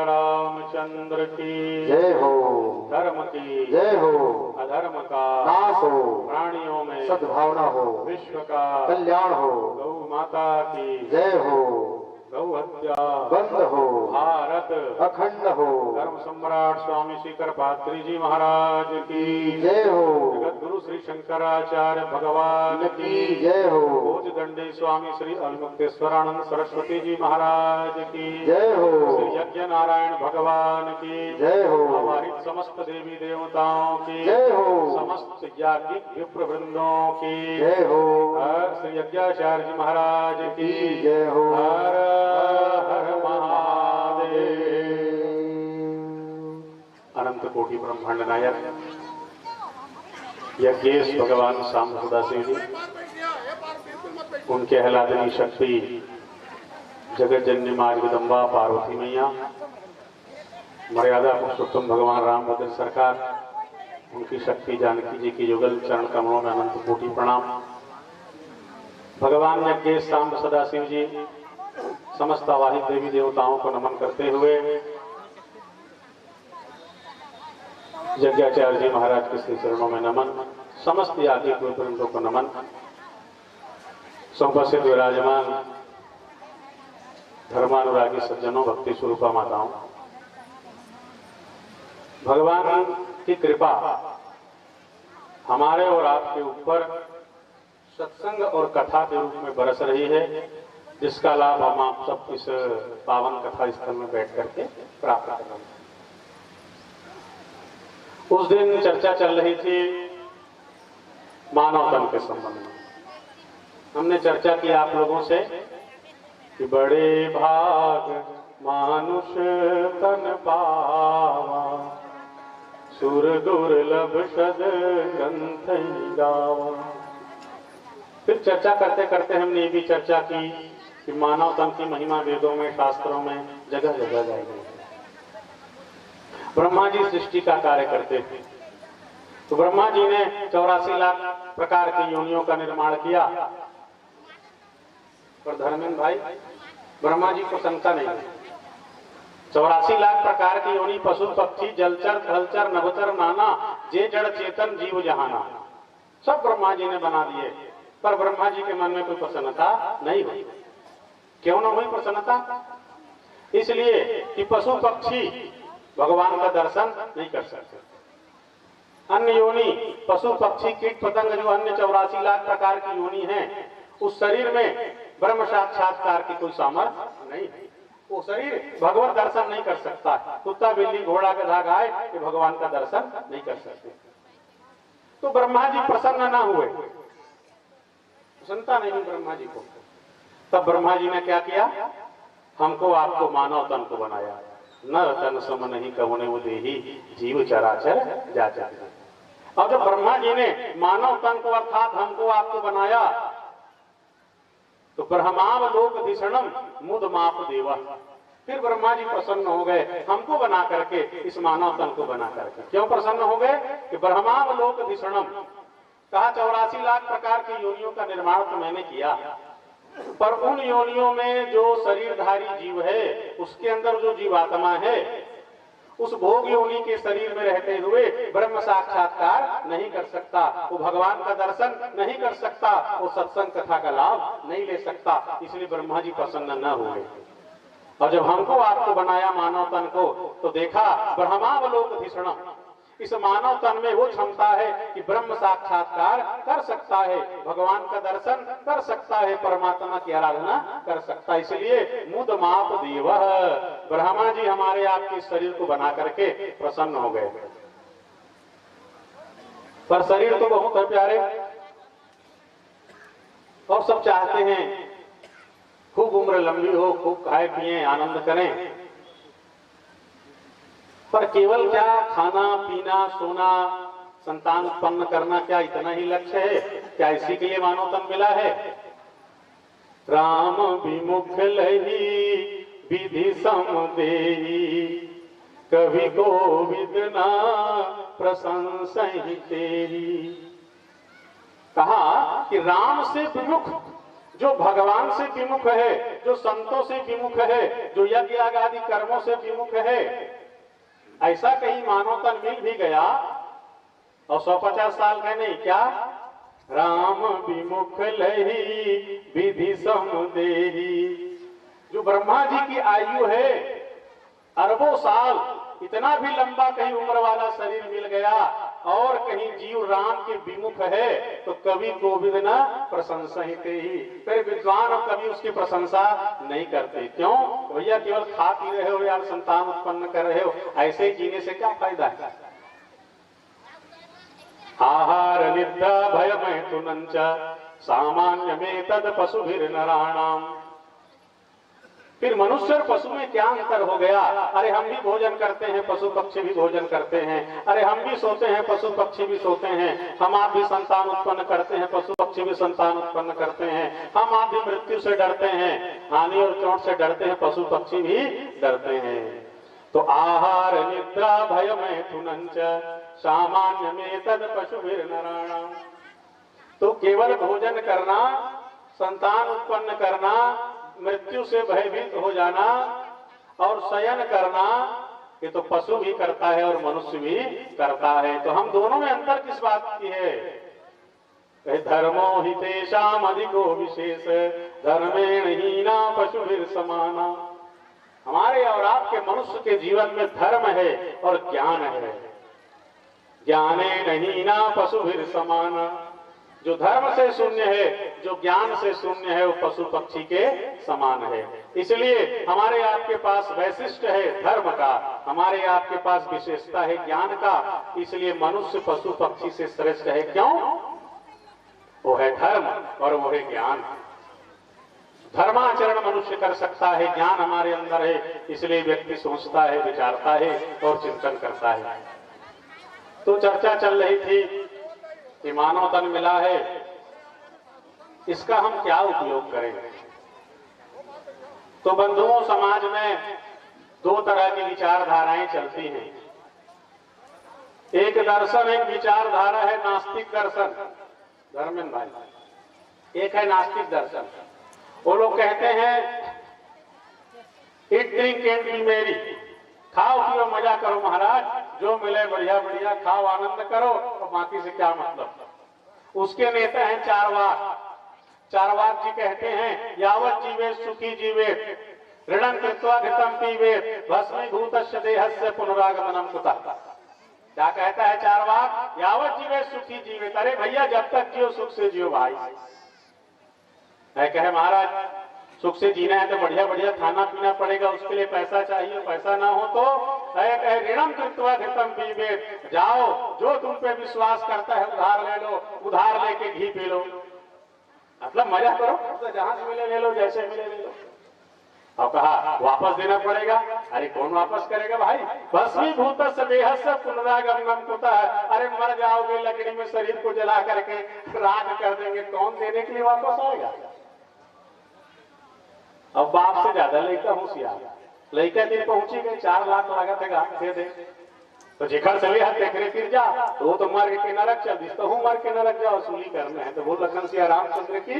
रामचंद्र की जय हो। धर्म की जय हो। अधर्म का नाश हो। प्राणियों में सद्भावना हो। विश्व का कल्याण हो। गौ माता की जय हो। गौ हत्या बंद हो। भारत अखंड हो। धर्म सम्राट स्वामी श्री कृपात्री जी महाराज की जय हो। जगत गुरु श्री शंकराचार्य भगवान की जय हो। भोज दंडे स्वामी श्री अलमुक्तेश्वरानंद सरस्वती जी महाराज की जय हो। श्री यज्ञ नारायण भगवान की जय हो। आवाहित समस्त देवी देवताओं की जय हो। समस्त याज्ञिक विप्र वृंदों की जय हो। हर श्री यज्ञाचार्य जी महाराज की जय हो। हर हर महादेव। अनंत कोटि ब्रह्मांड नायक यज्ञेश भगवान शाम सदाशिव जी, उनके आह्लादनी शक्ति जगत जननी माँ जगदम्बा पार्वती मैया, मर्यादा पुरुषोत्तम भगवान रामभद्र सरकार, उनकी शक्ति जानकी जी की युगल चरण कमलों में अनंत कोटि प्रणाम। भगवान यज्ञेश शाम सदाशिव जी समस्त आवाहित देवी देवताओं को नमन करते हुए यज्ञाचार्य जी महाराज के श्री चरणों में नमन, समस्त याज्ञिक वृंदों को नमन। सौपस्थित विराजमान धर्मानुरागी सज्जनों, भक्ति स्वरूपा माताओं, भगवान की कृपा हमारे और आपके ऊपर सत्संग और कथा के रूप में बरस रही है, जिसका लाभ हम आप सब इस पावन कथा स्थल में बैठ करके प्राप्त कर रहे हैं। उस दिन चर्चा चल रही थी मानव तन के संबंध में। हमने चर्चा की आप लोगों से कि बड़े भाग मानुष तन पावा, सुर दुर्लभ सद ग्रंथ गावा। फिर चर्चा करते करते हमने ये भी चर्चा की कि मानव तन की महिमा वेदों में, शास्त्रों में जगह जगह गाई गई है। ब्रह्मा जी सृष्टि का कार्य करते थे, तो ब्रह्मा जी ने 84 लाख प्रकार की योनियों का निर्माण किया। पर धर्मेंद्र भाई, ब्रह्मा जी को शंका नहीं, 84 लाख प्रकार की योनि, पशु पक्षी जलचर थलचर नभचर नाना, जे जड़ चेतन जीव जहाना, सब ब्रह्मा जी ने बना दिए। पर ब्रह्मा जी के मन में कोई प्रसन्नता नहीं हुई। क्यों न हुई प्रसन्नता? इसलिए कि पशु पक्षी भगवान का दर्शन नहीं कर सकते। अन्य योनि, पशु पक्षी कीट पतंग, जो अन्य 84 लाख प्रकार की योनि हैं, उस शरीर में ब्रह्म साक्षात्कार की कोई सामर्थ्य नहीं है। वो शरीर भगवत दर्शन नहीं कर सकता। कुत्ता बिल्ली घोड़ा गधा गाय ये भगवान का दर्शन नहीं कर सकते। तो ब्रह्मा जी प्रसन्न ना हुए, प्रसन्नता नहीं हुई ब्रह्मा जी को। तब ब्रह्मा जी ने क्या किया, हमको आपको मानव तन को बनाया। नर तन सम नहीं कहुने वो देही जीव चराचर जाचर। और जब ब्रह्मा जी ने मानव तन को अर्थात हमको आपको बनाया तो ब्रह्मावलोकधिषणम मुद माप देवा। फिर ब्रह्मा जी प्रसन्न हो गए हमको बना करके, इस मानव तन को बना करके। क्यों प्रसन्न हो गए कि ब्रह्मावलोकधिषणम कहा 84 लाख प्रकार की योनियों का निर्माण तो मैंने किया, पर उन योनियों में जो शरीरधारी जीव है उसके अंदर जो जीवात्मा है उस भोग योनि के शरीर में रहते हुए ब्रह्म साक्षात्कार नहीं कर सकता, वो भगवान का दर्शन नहीं कर सकता, वो सत्संग कथा का लाभ नहीं ले सकता। इसलिए ब्रह्मा जी प्रसन्न न हुए। और जब हमको आपको बनाया मानव तन को तो देखा ब्रह्मावलोकधिषणम, इस मानव तन में वो क्षमता है कि ब्रह्म साक्षात्कार कर सकता है, भगवान का दर्शन कर सकता है, परमात्मा की आराधना कर सकता है। इसलिए मुद माप देव, ब्रह्मा जी हमारे आपके शरीर को बना करके प्रसन्न हो गए। पर शरीर तो बहुत है प्यारे, और सब चाहते हैं खूब उम्र लंबी हो, खूब खाए पिए आनंद करें, पर केवल क्या खाना पीना सोना संतान उत्पन्न करना, क्या इतना ही लक्ष्य है? क्या इसी के लिए मानव तन मिला है? राम विमुख लही विधि सम देही, कभी कोविद ना प्रशंसहि तेरी। कहा कि राम से विमुख, जो भगवान से विमुख है, जो संतों से विमुख है, जो यज्ञ आदि कर्मों से विमुख है, ऐसा कहीं मानव तन मिल भी गया और 150 साल का नहीं, क्या राम विमुख लही विधि सम देही। जो ब्रह्मा जी की आयु है अरबों साल, इतना भी लंबा कहीं उम्र वाला शरीर मिल गया और कहीं जीव राम के विमुख है तो कभी कोविद न प्रशंसित ही। फिर विद्वान और कभी उसकी प्रशंसा नहीं करते। क्यों भैया? केवल खा पी रहे हो यार, संतान उत्पन्न कर रहे हो, ऐसे जीने से क्या फायदा है? आहार निद्रा भय में तुनंच सामान्य में तद पशुभिर नराणाम। फिर मनुष्य और पशु में क्या अंतर हो गया? अरे हम भी भोजन करते हैं, पशु पक्षी भी भोजन करते हैं। अरे हम भी सोते हैं, पशु पक्षी भी सोते हैं। हम आप भी संतान उत्पन्न करते हैं, पशु पक्षी भी संतान उत्पन्न करते हैं। हम आप भी मृत्यु से डरते हैं, हानि और चोट से डरते हैं, पशु पक्षी भी डरते हैं। तो आहार निद्रा भय में थुनंच सामान्य में तद पशुभिर नराणाम। तो केवल भोजन करना, संतान उत्पन्न करना, मृत्यु से भयभीत हो जाना और शयन करना, ये तो पशु भी करता है और मनुष्य भी करता है। तो हम दोनों में अंतर किस बात की है? धर्मो हितेषाम अधिको विशेष धर्मेण हीना पशुभिर समाना। हमारे और आपके मनुष्य के जीवन में धर्म है और ज्ञान है। ज्ञानेन हीना पशुभिर समाना। जो धर्म से शून्य है, जो ज्ञान से शून्य है, वो पशु पक्षी के समान है। इसलिए हमारे आपके पास वैशिष्ट है धर्म का, हमारे आपके पास विशेषता है ज्ञान का। इसलिए मनुष्य पशु पक्षी से श्रेष्ठ है। क्यों? वो है धर्म और वो है ज्ञान। धर्माचरण मनुष्य कर सकता है, ज्ञान हमारे अंदर है, इसलिए व्यक्ति सोचता है, विचारता है और चिंतन करता है। तो चर्चा चल रही थी कि मानव तन मिला है, इसका हम क्या उपयोग करें? तो बंधुओं, समाज में दो तरह की विचारधाराएं चलती हैं। एक दर्शन, एक विचारधारा है नास्तिक दर्शन। धर्मेंद्र भाई, एक है नास्तिक दर्शन। वो लोग कहते हैं eat drink and B Mary, खाओ पियो मजा करो महाराज, जो मिले बढ़िया बढ़िया खाओ आनंद करो और बाकी से क्या मतलब। उसके नेता हैं चारवाक। चारवाक जी कहते हैं यावत जीवे सुखी जीवे ऋणं कृत्वा घृतं पीवेत भस्मीभूतस्य देहस्य पुनरागमनं कुतः। क्या कहता है चारवाक? यावत जीवे सुखी जीवे। अरे भैया जब तक जियो सुख से जियो भाई। है कहे महाराज सुख से जीना है तो बढ़िया बढ़िया खाना पीना पड़ेगा, उसके लिए पैसा चाहिए, पैसा ना हो तो है कहे ऋणम कृत्वा घृतम पीबेत, जाओ जो तुम पे विश्वास करता है उधार ले लो, उधार लेके घी पी लो, मतलब मजा करो, तो जहां से मिले ले लो, जैसे मिले ले लो। और कहा वापस देना पड़ेगा, अरे कौन वापस करेगा भाई, भस्मीभूत बेहस पुनरागमनम कुतः, अरे मर जाओगे लकड़ी में शरीर को जला करके राख कर देंगे, कौन देने के लिए वापस आएगा। अब बाप से ज्यादा लड़का होशियार, लड़का दिन पहुंची गई 4 लाख लागत है दे दे, तो जेखर सभी हाथ देखरे फिर जा, तो वो तो मर के नरक चल दिस, तो हूँ मर के नरक जा वसूली करना है, तो वो लखन सिया रामचंद्र की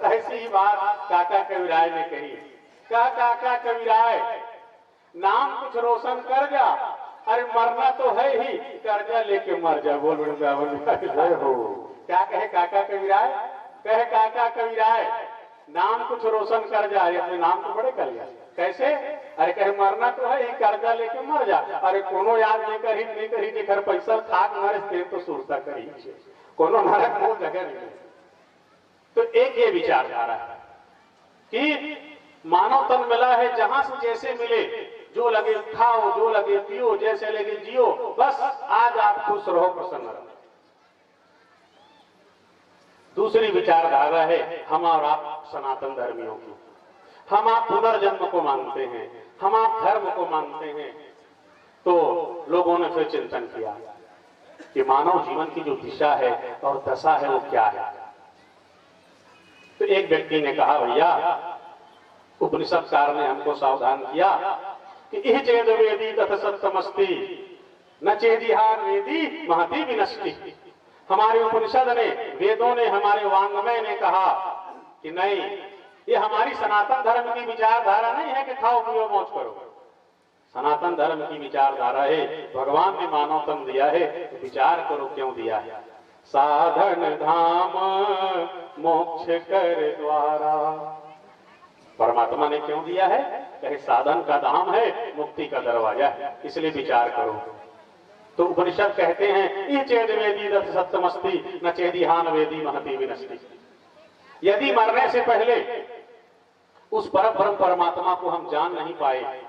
ऐसी ही बात काका कविराय ने कही। क्या काका कविराय नाम कुछ रोशन कर जा, अरे मरना तो है ही, कर्जा लेके मर जा। बोल हो क्या कहे काका कविराय, कहे काका कविराय नाम कुछ रोशन कर जा, अपने नाम तो बड़े कर लिया, कैसे, अरे कहे मरना तो है ही, कर्जा लेके मर जा, अरे कोनो याद नहीं करी जेकर पैसा खाक मरे तेरे तो सुरता करी, कोनो नरक वो जगह नहीं। तो एक ये विचारधारा है कि मानव तन मिला है, जहां से जैसे मिले, जो लगे खाओ, जो लगे पियो, जैसे लगे जियो, बस आज आप खुश रहो, प्रसन्न रहो। दूसरी विचारधारा है हम और आप सनातन धर्मियों की, हम आप पुनर्जन्म को मानते हैं, हम आप धर्म को मानते हैं। तो लोगों ने फिर चिंतन किया कि मानव जीवन की जो दिशा है और दशा है वो क्या है। तो एक व्यक्ति ने कहा भैया उपनिषदकार ने हमको सावधान किया कि इह चेद वेदी तथ सत्समस्ति न चेदिहार वेदी महति विनष्टि। हमारे उपनिषद ने, वेदों ने, हमारे वांग्मय ने कहा कि नहीं, ये हमारी सनातन धर्म की विचारधारा नहीं है कि खाओ पियो मौज करो। सनातन धर्म की विचारधारा है, भगवान ने मानव तन दिया है तो विचार करो क्यों दिया है। साधन धाम मोक्ष कर द्वारा, परमात्मा ने क्यों दिया है, कहे साधन का धाम है, मुक्ति का दरवाजा है, इसलिए विचार करो। तो उपनिषद कहते हैं ये चेद वेदी दत्त सत्यमस्ति न चेदिहान वेदी महति विनष्टि। यदि मरने से पहले उस परम परमात्मा को हम जान नहीं पाए,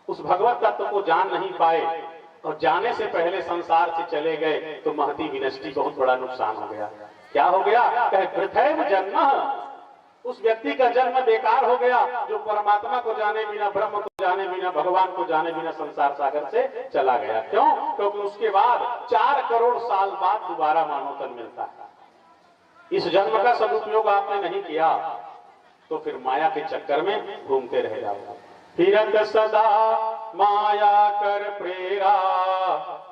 उस भगवत तत्व को जान नहीं पाए और जाने से पहले संसार से चले गए तो महति विनष्टि, बहुत बड़ा नुकसान हो गया। क्या हो गया, कहे वृथैव जन्म, उस व्यक्ति का जन्म बेकार हो गया जो परमात्मा को जाने बिना, ब्रह्म को जाने बिना, भगवान को जाने बिना संसार सागर से चला गया। क्यों, क्योंकि उसके बाद 4 करोड़ साल बाद दोबारा मानव तन मिलता है। इस जन्म का सदुपयोग आपने नहीं किया तो फिर माया के चक्कर में घूमते रह जाओगे। फिरत सदा माया कर प्रेरा,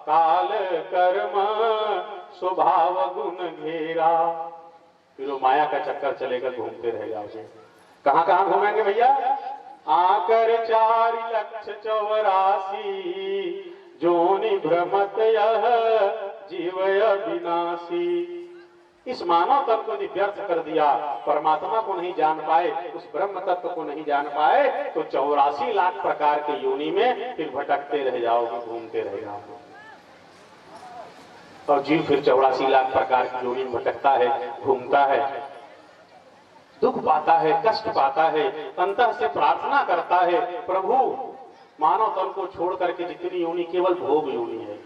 काल कर्म स्वभाव गुण घेरा। फिर वो माया का चक्कर चलेगा, घूमते रह जाओगे। कहां कहां घूमेंगे भैया, आकर 4,84,000 जोनि भ्रमत यह जीव अविनाशी। इस मानव तत्व को व्यर्थ कर दिया, परमात्मा को नहीं जान पाए, उस ब्रह्म तत्व को नहीं जान पाए तो 84 लाख प्रकार के योनि में फिर भटकते रह जाओगे, घूमते रह जाओगे। और जीव फिर 84 लाख प्रकार की योनि में भटकता है, घूमता है, दुख पाता है, कष्ट पाता है, अंतः से प्रार्थना करता है, प्रभु मानव तन को छोड़ करके जितनी योनि केवल भोग योनि है,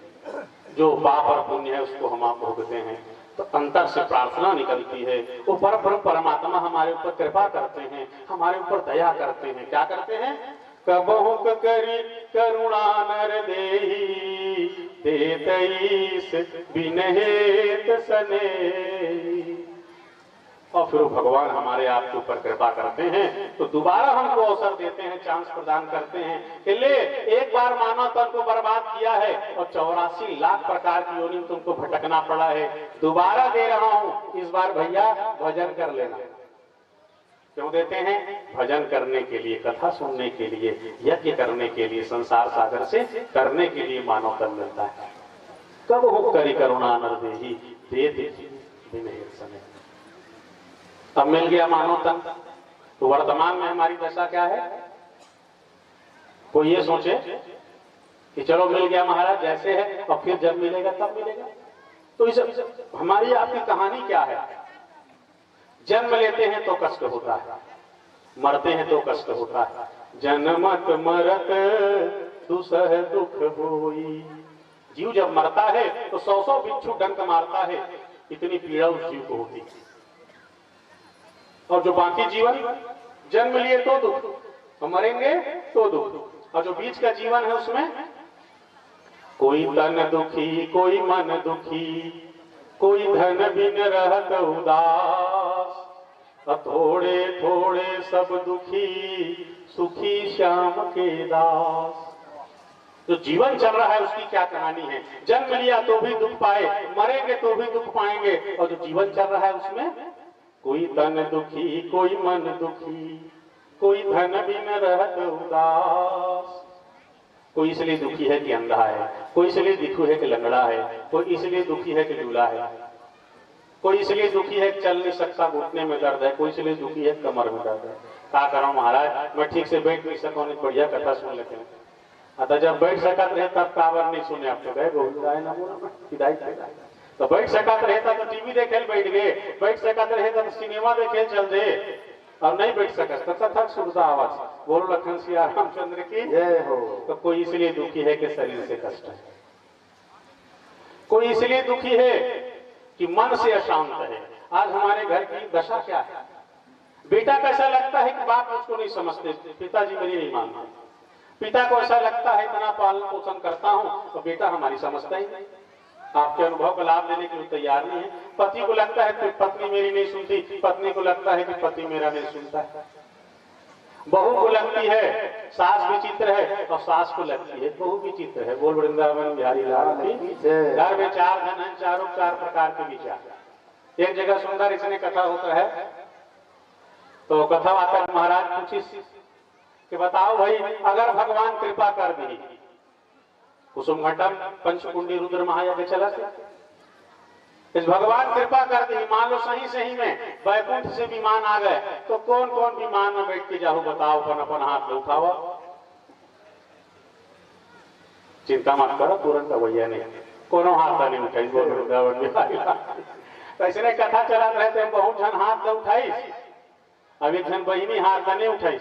जो पाप और पुण्य है उसको हम आप भोगते हैं। तो अंतर से प्रार्थना निकलती है, वो परमात्मा हमारे ऊपर कृपा करते हैं, हमारे ऊपर दया करते हैं। क्या करते हैं, कबहु करी करुणा नर देहि, देतईस बिनहेत सने। और फिर भगवान हमारे आपके ऊपर कृपा करते हैं तो दोबारा हमको अवसर देते हैं, चांस प्रदान करते हैं कि ले, एक बार मानव तन को बर्बाद किया है और 84 लाख प्रकार की योनि में तुमको भटकना पड़ा है, दोबारा दे रहा हूं, इस बार भैया भजन कर लेना। क्यों देते हैं, भजन करने के लिए, कथा सुनने के लिए, यज्ञ करने के लिए, संसार सागर से करने के लिए मानव तन मिलता है। कब हो करी करुणा नर देहि, देत बिनहेत सने। अब मिल गया मानव तन, तो वर्तमान में हमारी दशा क्या है। कोई ये सोचे कि चलो मिल गया महाराज जैसे है, और फिर जब मिलेगा तब मिलेगा। तो इस हमारी आपकी कहानी क्या है, जन्म लेते हैं तो कष्ट होता है, मरते हैं तो कष्ट होता है। जन्मत मरत दुसह दुख होई। जीव जब मरता है तो 100 बिच्छू डंक मारता है, इतनी पीड़ा उस जीव को होती है। और जो बाकी जीवन, जन्म लिए तो दुख और मरेंगे तो दुख, और जो बीच का जीवन है उसमें कोई तन दुखी, कोई मन दुखी, कोई धन बिन रहत उदास, थोड़े थोड़े सब दुखी, सुखी श्याम के दास। जो जीवन चल रहा है उसकी क्या कहानी है। जन्म लिया तो भी दुख पाए, मरेंगे तो भी दुख पाएंगे, और जो जीवन चल रहा है उसमें कोई तन दुखी, कोई मन दुखी, कोई धन बिन रहत उदास। कोई इसलिए दुखी है कि अंधा है, कोई इसलिए दुखी है कि लंगड़ा है, कोई इसलिए दुखी है कि लूला है, कोई इसलिए दुखी है कि चल नहीं सकता, घुटने में दर्द है, कोई इसलिए दुखी है कमर में दर्द है। क्या करूं महाराज, मैं ठीक से बैठ नहीं सकूं, बढ़िया कथा सुन लेते हैं। अतः जब बैठ सकत रहे तब कावर नहीं सुने, आप तो गए तो बैठ सकत रहे तब तो टीवी देखे बैठ गए, बैठ सकत रहे तब सिनेमा देखे चल दे, और नहीं बैठ सकत तब तक सुनता आवाज बोलो लखन सिया रामचंद्र की जय हो। तो कोई इसलिए दुखी है कि शरीर से कष्ट है, कोई इसलिए दुखी है कि मन से अशांत है। आज हमारे घर की दशा क्या है, बेटा को ऐसा लगता है कि बाप मुझको नहीं समझते, पिताजी मेरी नहीं मानते, पिता को ऐसा लगता है इतना पालन पोषण करता हूं तो बेटा हमारी समझता ही नहीं, आपके अनुभव का लाभ लेने के लिए तैयार नहीं है। पति को लगता है कि पत्नी मेरी नहीं सुनती, पत्नी को लगता है कि पति मेरा नहीं सुनता है। बहू को लगती है सास विचित्र है, और सास को लगती है बहू विचित्र है। बोल वृंदावन बिहारी लाल की घर में 4 जन है, चारों 4 प्रकार के विचार। एक जगह सुंदर इसने कथा होता है, तो कथा आता महाराज पूछी कि बताओ भाई, अगर भगवान कृपा कर दी, कुसुम घटम पंचकुंडी रुद्र महायज्ञ चला से, इस भगवान कृपा कर दी, मान लो सही सही में वैकुंठ से विमान आ गए, तो कौन कौन विमान में बैठ के जाओ, बताओ, अपन अपन हाथ उठाओ। चिंता मत करो, तुरंत भैया नहीं, कोनो हाथ नहीं उठाई। तो इसने कथा चला रहे बहुत जन हाथ न उठाई, अब एक जन बहिनी हाथ नहीं उठाई,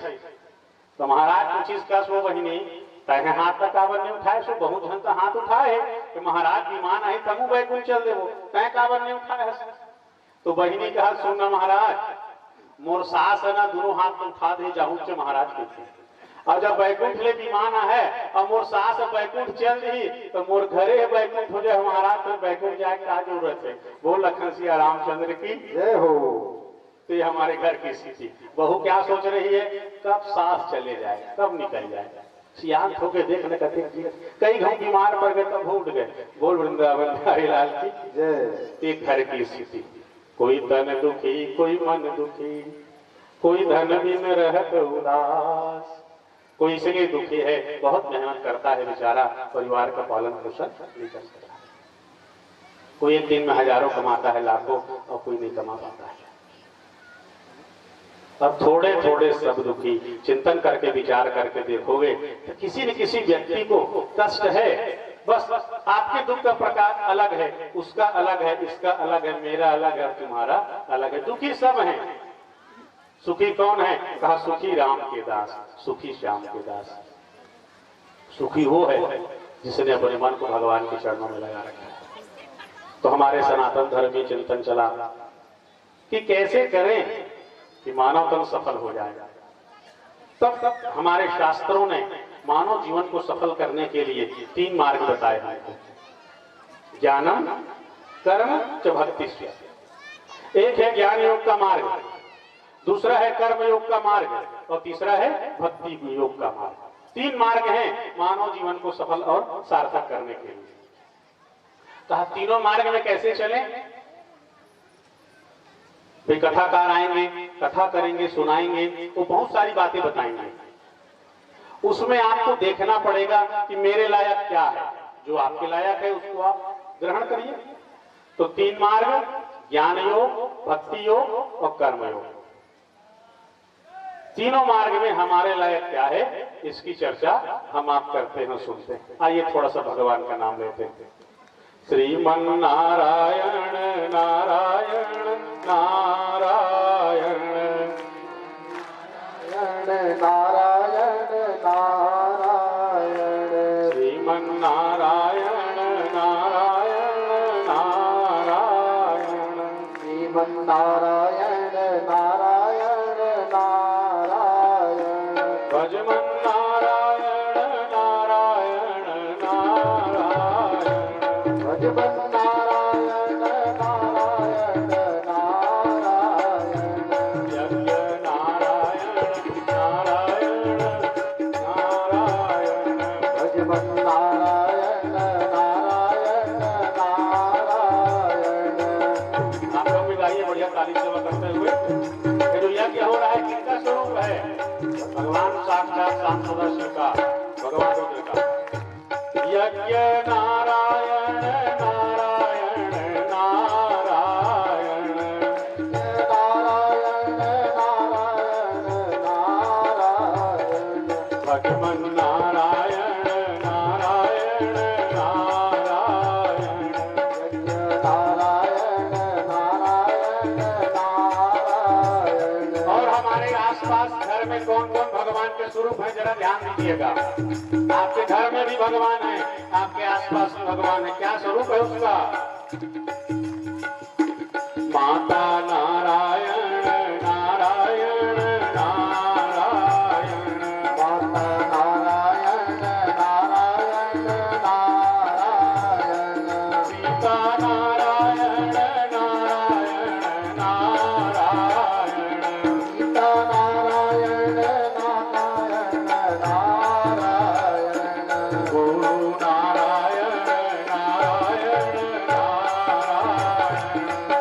तो महाराज कुछ चीज का सो बहिनी तैने हाथ तक काबर नहीं उठाए, सो बहुत जन तो हाथ उठाए कि महाराज विमान आई तमु बैकुंठ चल देवो, तय काबर नहीं उठाए। तो बहिनी कहा सुनना महाराज, मोर सास है ना, दोनों हाथ उठा दे जाऊं चे महाराज के, और जब बैकुंठ ले विमान है और मोर सास बैकुंठ चल रही तो मोर घरे बैकुंठ हो जाए महाराज, तो बैकुंठ जाए क्या जरूरत है। बोल लखन सिया रामचंद्र की जय हो। तो ये हमारे घर की स्थिति, बहू क्या सोच रही है, कब सास चले जाए, कब निकल जाए, सियान होके देखने का कई घंटे बीमार पड़ गए तब उठ गए। बोल वृंदावन बिहारी लाल की जय। एक घर की स्थिति, कोई तन दुखी, कोई मन दुखी, कोई धन बिन रहत उदास। कोई इसलिए दुखी है, बहुत मेहनत करता है बेचारा, परिवार का पालन पोषण नहीं कर सकता। कोई एक दिन में हजारों कमाता है, लाखों, और कोई नहीं कमा पाता है। अब थोड़े थोड़े सब दुखी, चिंतन करके विचार करके देखोगे तो किसी न किसी व्यक्ति को कष्ट है, बस आपके दुख का प्रकार अलग है, उसका अलग है, इसका अलग है, मेरा अलग है, तुम्हारा अलग है। दुखी सब हैं, सुखी कौन है, कहा सुखी राम के दास, सुखी श्याम के दास। सुखी वो है जिसने अपने मन को भगवान के चरणों में लगा रखा है। तो हमारे सनातन धर्म में चिंतन चला कि कैसे करें कि मानव तन सफल हो जाएगा। तब हमारे शास्त्रों ने मानव जीवन को सफल करने के लिए 3 मार्ग बताए हैं, ज्ञानम कर्म च भक्ति। एक है ज्ञान योग का मार्ग, दूसरा है कर्म योग का मार्ग, और तीसरा है भक्ति योग का मार्ग। 3 मार्ग हैं मानव जीवन को सफल और सार्थक करने के लिए। कहा तीनों मार्ग में कैसे चलें, वे कथाकार आएंगे, कथा करेंगे, सुनाएंगे, वो बहुत सारी बातें बताएंगे। उसमें आपको देखना पड़ेगा कि मेरे लायक क्या है, जो आपके लायक है उसको आप ग्रहण करिए। तो 3 मार्ग, ज्ञान योग, भक्ति योग और कर्म योग। तीनों मार्ग में हमारे लायक क्या है, इसकी चर्चा हम आप करते हैं, सुनते हैं। आइए थोड़ा सा भगवान का नाम लेते हैं। श्रीमन नारायण नारायण नारायण। नारायण नारायण नारायण भज मन नारायण नारायण नारायण भज मन नारायण नारायण नारायण यज्ञ नारायण नारायण नारायण भज मन नारायण नारायण नारायण। आप लोग भी गाइए बढ़िया ताली सेवा करते हुए। ये जो यज्ञ हो रहा है किसका स्वरूप है? भगवान साक्षात शाम सदा शिव का, भगवान रुद्र का। यज्ञ नारायण नारायण नारायण नारायण नारायण नारायण भगवन नारायण नारायण नारायण यज्ञ नारायण नारायण नारायण। और हमारे आसपास घर में कौन कौन भगवान के स्वरूप है जरा ध्यान दीजिएगा। आपके घर में भी भगवान है, आपके आसपास भी भगवान है। क्या स्वरूप है उसका? माता नारायण नारायण नारायण माता नारायण नारायण नारायण सीता नारायण नारायण नारायण सीता नारायण नारायण नारायण गुरु नारायण नारायण नारायण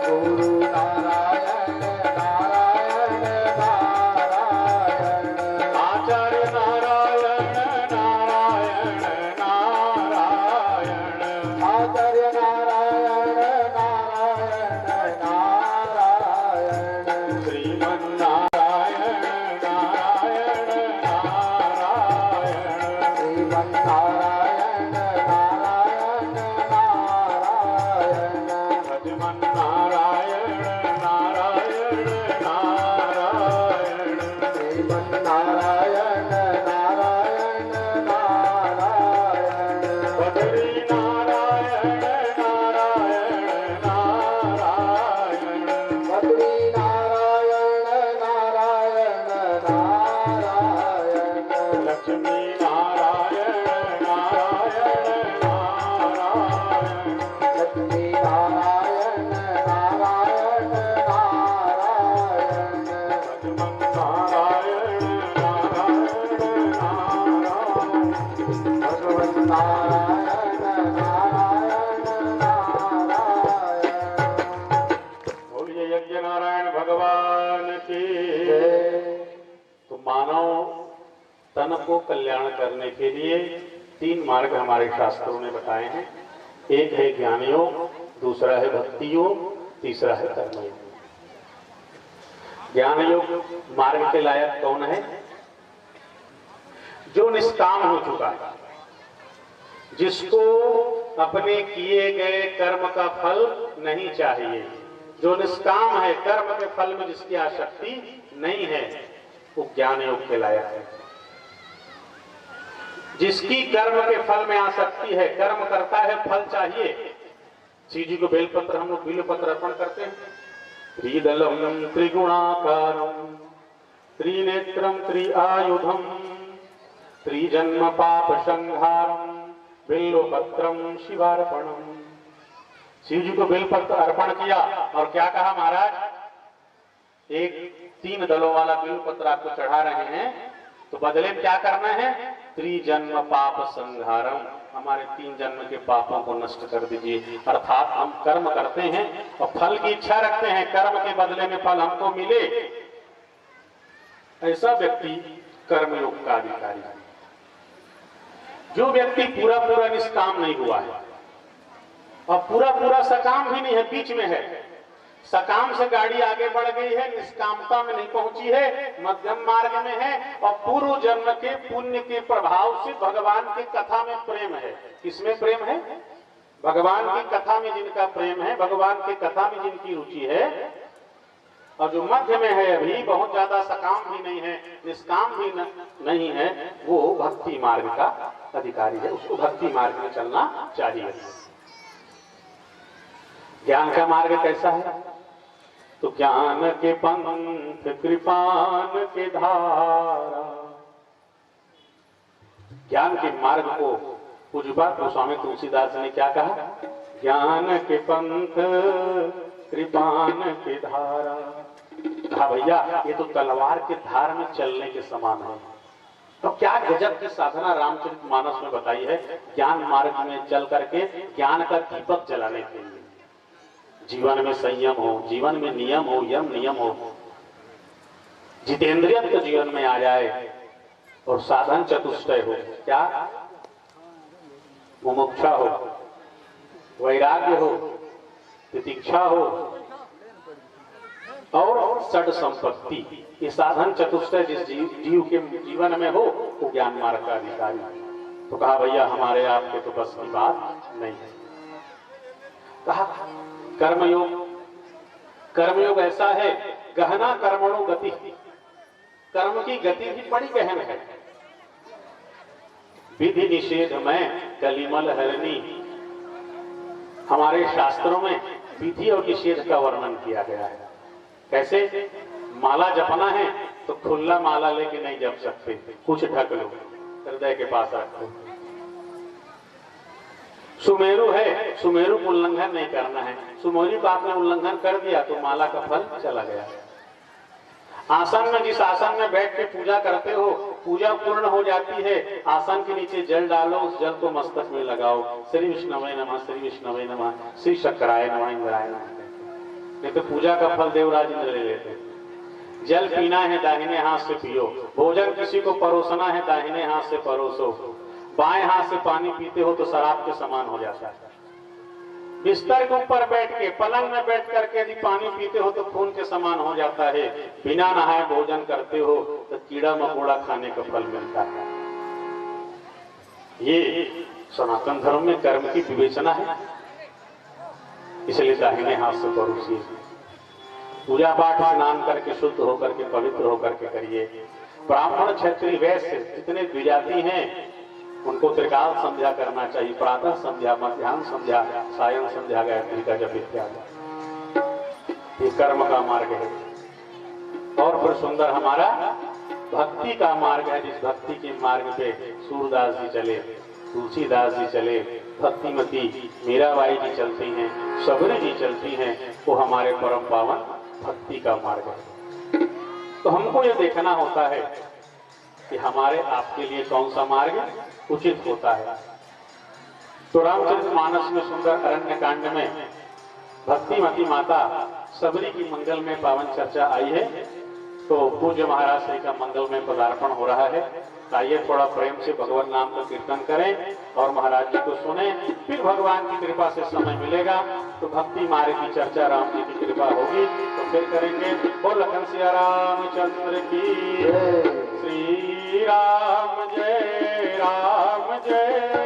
गुरु नारायण नारायण नारायण आचार्य नारायण नारायण नारायण आचार्य नारायण नारायण नारायण श्रीमन नारायण नारायण नारायण श्रीमन नारायण नारायण नारायण भजमन नारायण नारायण नारायण श्रीमन नारायण नारायण नारायण बद्री नारायण नारायण नारायण बद्री नारायण नारायण नारायण लक्ष्मी नारायण नारायण नारायण लक्ष्मी नारायण नारायण नारायण भजमन नारायण नारायण नारायण भगवन् नारायण नारायण नारायण। बोलिए यज्ञ नारायण भगवान की। जय। तो मानव तन को कल्याण करने के लिए 3 मार्ग हमारे शास्त्रों ने बताए हैं। एक है ज्ञान योग, दूसरा है भक्ति योग, तीसरा है कर्म योग। ज्ञान योग मार्ग के लायक कौन है? जो निष्काम हो चुका है, जिसको अपने किए गए कर्म का फल नहीं चाहिए, जो निष्काम है, कर्म के फल में जिसकी आसक्ति नहीं है, वो ज्ञान योग के लायक है। जिसकी कर्म के फल में आसक्ति है, कर्म करता है, फल चाहिए। शिव जी को बेलपत्र, हम लोग बिल्वपत्र अर्पण करते हैं। त्रिदलम त्रिगुणाकारम त्रिनेत्रम त्रिआयुधम त्रिजन्म पाप संहारम बिल्वपत्रम शिवार्पणम। शिव जी को बेलपत्र अर्पण किया और क्या कहा महाराज? एक 3 दलों वाला बिल्वपत्र आपको चढ़ा रहे हैं, तो बदले में क्या करना है? त्रिजन्म पाप संहारम, हमारे 3 जन्म के पापों को नष्ट कर दीजिए। अर्थात हम कर्म करते हैं और फल की इच्छा रखते हैं, कर्म के बदले में फल हमको मिले, ऐसा व्यक्ति कर्मयोग का अधिकारी है। जो व्यक्ति पूरा पूरा निष्काम नहीं हुआ है और पूरा पूरा सकाम भी नहीं है, बीच में है, सकाम से गाड़ी आगे बढ़ गई है, निष्कामता में नहीं पहुंची है, मध्यम मार्ग में है, और पूर्व जन्म के पुण्य के प्रभाव से भगवान की कथा में प्रेम है। किसमें प्रेम है? भगवान की कथा में जिनका प्रेम है, भगवान की कथा में जिनकी रुचि है, और जो मध्य में है, अभी बहुत ज्यादा सकाम भी नहीं है, निष्काम भी नहीं है, वो भक्ति मार्ग का अधिकारी है। उसको भक्ति मार्ग में चलना चाहिए। ज्ञान का मार्ग कैसा है? तो ज्ञान के पंथ कृपान के धारा, ज्ञान के मार्ग को पूज्यपाद गोस्वामी तुलसीदास ने क्या कहा? ज्ञान के पंथ कृपान के धारा। कहा भैया ये तो तलवार के धार में चलने के समान है। तो क्या गजब की साधना रामचरितमानस में बताई है, ज्ञान मार्ग में चल करके ज्ञान का दीपक जलाने के लिए। जीवन में संयम हो, जीवन में नियम हो, यम नियम हो, जितेंद्रियत तो जीवन में आ जाए और साधन चतुष्टय हो। क्या? मुमुक्षा हो, वैराग्य हो, तितिक्षा हो और सड संपत्ति। ये साधन चतुष्टय जिस जीव के जीवन में हो वो ज्ञान मार्ग का अधिकारी। तो कहा भैया हमारे आपके तो बस की बात नहीं है। कहा कर्मयोग, कर्मयोग ऐसा है गहना कर्मणो गति, कर्म की गति भी बड़ी गहन है। विधि निषेध में कलिमल हरणी, हमारे शास्त्रों में विधि और निषेध का वर्णन किया गया है। कैसे? माला जपना है तो खुला माला लेके नहीं जप सकते, कुछ ढक लो, हृदय के पास रखो। सुमेरु है, सुमेरु को उल्लंघन नहीं करना है, सुमेरु का आपने उल्लंघन कर दिया तो माला का फल चला गया। आसन में, जिस आसन में बैठ के पूजा करते हो, पूजा पूर्ण हो जाती है, आसन के नीचे जल डालो, उस जल को मस्तक में लगाओ, श्री विष्णवे नमः, श्री विष्णवे नमः, श्री शंकराय नमः, इंद्राय नमः। नहीं तो पूजा का फल देवराज इंद्र ले लेते। जल पीना है दाहिने हाथ से पियो, भोजन किसी को परोसना है दाहिने हाथ से परोसो, बाएं हाथ से पानी पीते हो तो शराब के समान हो जाता है। बिस्तर के ऊपर बैठ के, पलंग में बैठ करके यदि पानी पीते हो तो खून के समान हो जाता है। बिना नहाए भोजन करते हो तो कीड़ा मकोड़ा खाने का फल मिलता है। ये सनातन धर्म में कर्म की विवेचना है, इसलिए दाहिने हाथ से परोसिए। पूजा पाठ स्नान करके शुद्ध होकर के, पवित्र होकर के करिए। ब्राह्मण क्षत्रिय वैश्य जितने द्विजाति हैं उनको त्रिकाल संध्या करना चाहिए, प्रातः संध्या, मध्याह्न संध्या, सायं संध्या, गायत्री का जप इत्यादि। ये कर्म का मार्ग है। और फिर सुंदर हमारा भक्ति का मार्ग है, जिस भक्ति के मार्ग पे सूरदास जी चले, तुलसीदास जी चले, भक्तिमती मीराबाई जी चलती हैं, सबरी जी चलती हैं, वो हमारे परम पावन भक्ति का मार्ग है। तो हमको ये देखना होता है कि हमारे आपके लिए कौन सा मार्ग उचित होता है। तो रामचरितमानस में सुंदर अरण्य कांड में भक्तिमती माता सबरी की मंगल में पावन चर्चा आई है। तो पूज्य महाराज श्री का मंगल में पदार्पण हो रहा है। आइए थोड़ा प्रेम से भगवान नाम का कीर्तन करें और महाराज जी को सुने। फिर भगवान की कृपा से समय मिलेगा तो भक्ति मार्ग की चर्चा राम जी की कृपा होगी तो फिर करेंगे। बोल लखन सिया रामचंद्र की, श्री राम जय राम जय।